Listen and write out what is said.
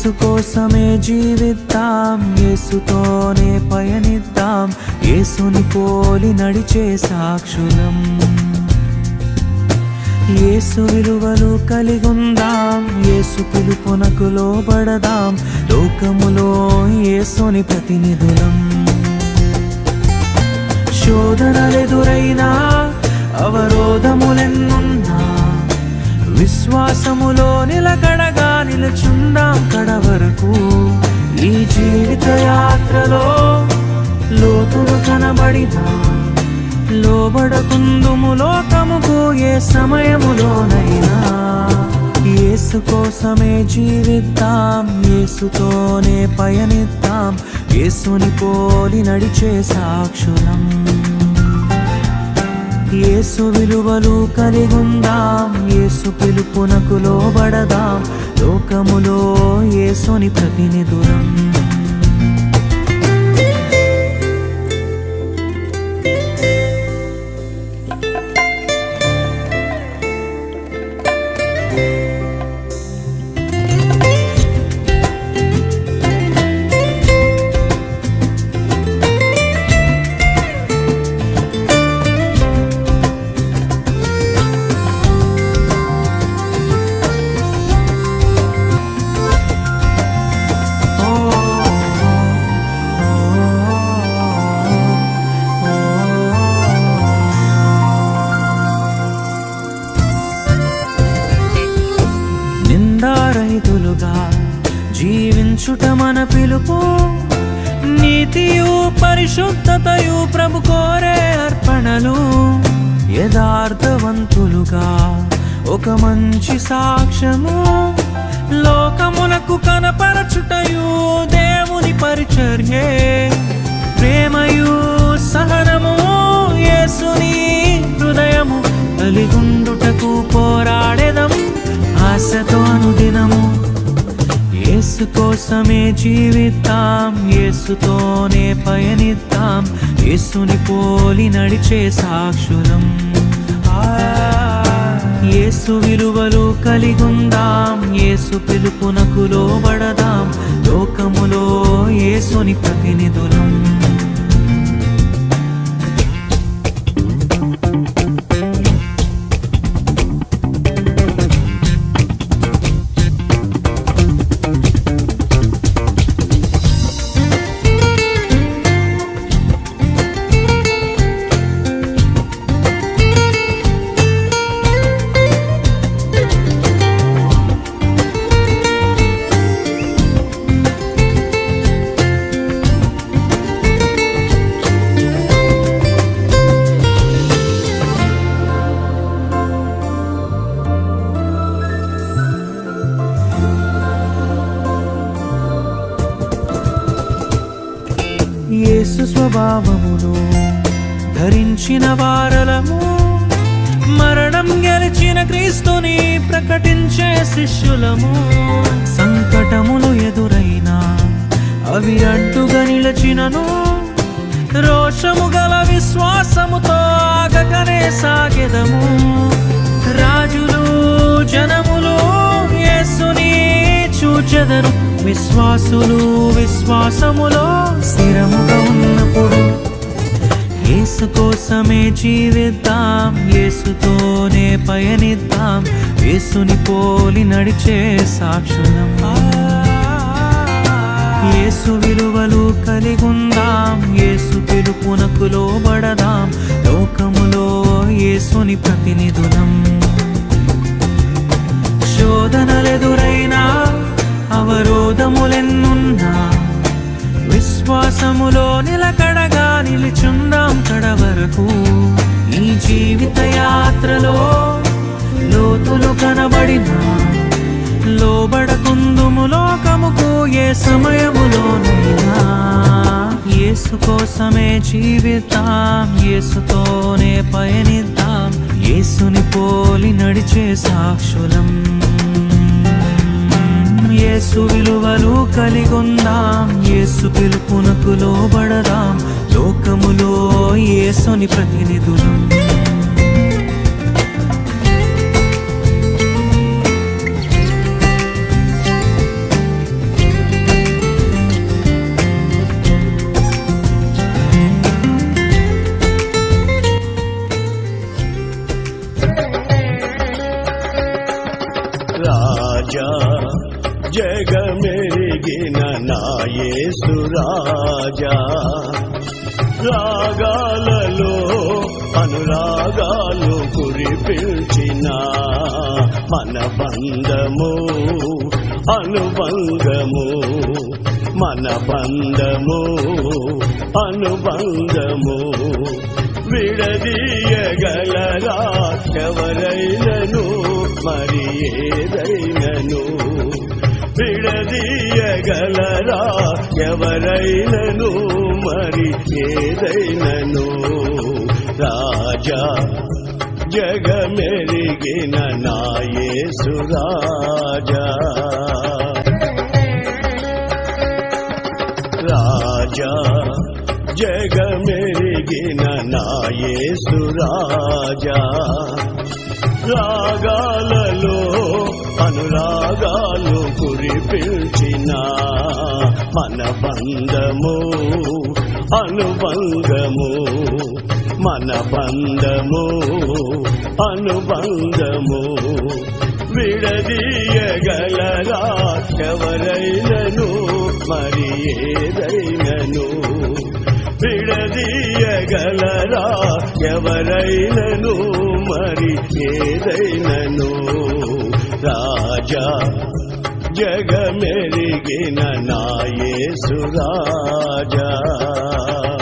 యేసు కోసమే జీవిద్దాం, యేసుతోనే పయనిద్దాం, యేసుని పోలి నడిచే సాక్షులం. యేసు విలువలు కలిగుందాం, యేసు పిలుపునకు లోబడదాం, లోకములో యేసుని ప్రతినిధులం. శోధనలెదురైనా అవరోధములెన్నున్నా విశ్వాసములో నిలకడగా నిలుచుందాం కడవరకు. ఈ జీవిత యాత్రలో లోతులు కనబడినా లోబడకుందుము లోకముకు ఏ సమయములోనైనా. యేసు కోసమే జీవిద్దాం, యేసుతోనే పయనిద్దాం, యేసుని పోలి నడిచే సాక్షులం. యేసు విలువలు కలిగుందాం, యేసు పిలుపునకు లోబడదాం, లోకములో యేసుని ప్రతినిధులం. నిందారహితులుగా జీవించుట మన పిలుపు, నీతియు పరిశుద్ధతయు ప్రభు కోరే అర్పణలు. యథార్థవంతులుగా ఒక మంచి సాక్ష్యము, లోకమునకు కనపరచుటయు దేవుని పరిచర్యే. ప్రేమయు సహనము యేసుని హృదయము కలిగుండుటకు పోరాడెదం ఆశతో అనుదినము. యేసు కోసమే జీవిద్దాం, యేసుతోనే పయనిద్దాం, యేసుని పోలి నడిచే సాక్షులం. యేసు విలువలు కలిగుందాం, యేసు పిలుపునకు లోబడదాం, లోకములో యేసుని ప్రతినిధులం. యేసు స్వభావమును ధరించిన వారలము, మరణం గెలిచిన క్రీస్తుని ప్రకటించే శిష్యులము. సంకటములు ఎదురైనా అవి అడ్డుగా నిలచినను, రోషము గల విశ్వాసముతో ఆగకనే సాగెదము. రాజులు జనములు యేసుని చూచెదరు, విశ్వాసులు విశ్వాసములో స్థిరముగా ఉన్నప్పుడు. యేసు కోసమే జీవిద్దాం, యేసుతోనే పయనిద్దాం, యేసుని పోలి నడిచే సాక్షులం. యేసు విలువలు కలిగుందాం, యేసు పిలుపునకు లోబడదాం, లోకములో యేసుని ప్రతినిధులం. శోధనలెదురైనా అవరోధములెన్నున్నా విశ్వాసములో నిలకడగా నిలుచుందాం కడవరకు. ఈ జీవిత యాత్రలో లోతులు కనబడినా లోబడకుందుము లోకముకు ఏ సమయములోనైనా. యేసు కోసమే జీవిద్దాం, యేసుతోనే పయనిద్దాం, యేసుని పోలి నడిచే సాక్షులం. యేసు విలువలు కలిగొందాం, యేసు పిలుపునకు లోబడదాం, లోకములో యేసుని ప్రతినిధులం. రాజా జగమెరిగిన నా యేసు రాజా రాగాలలో అనురాగాలు కురిపించిన మన బంధము అనుబంధము మన బంధము అనుబంధము విడదీయగలరా ఎవరైనను మరి ఏదైనను విడదీయగలరా ఎవరైనను మరి ఏదైనను రాజా జగమెరిగిన నా యేసు రాజా రాజా జగమెరిగిన నా యేసు రాజా రాగాలలో అనురాగాలు కురిపించిన మన బంధము అనుబంధము మన బంధము అనుబంధము విడదీయగలరా ఎవరైనను మరి ఏదైనను విడదీయగలరా ఎవరైనను మరి ఏదైనను రాజా జగమెరిగిన నా యేసు రాజా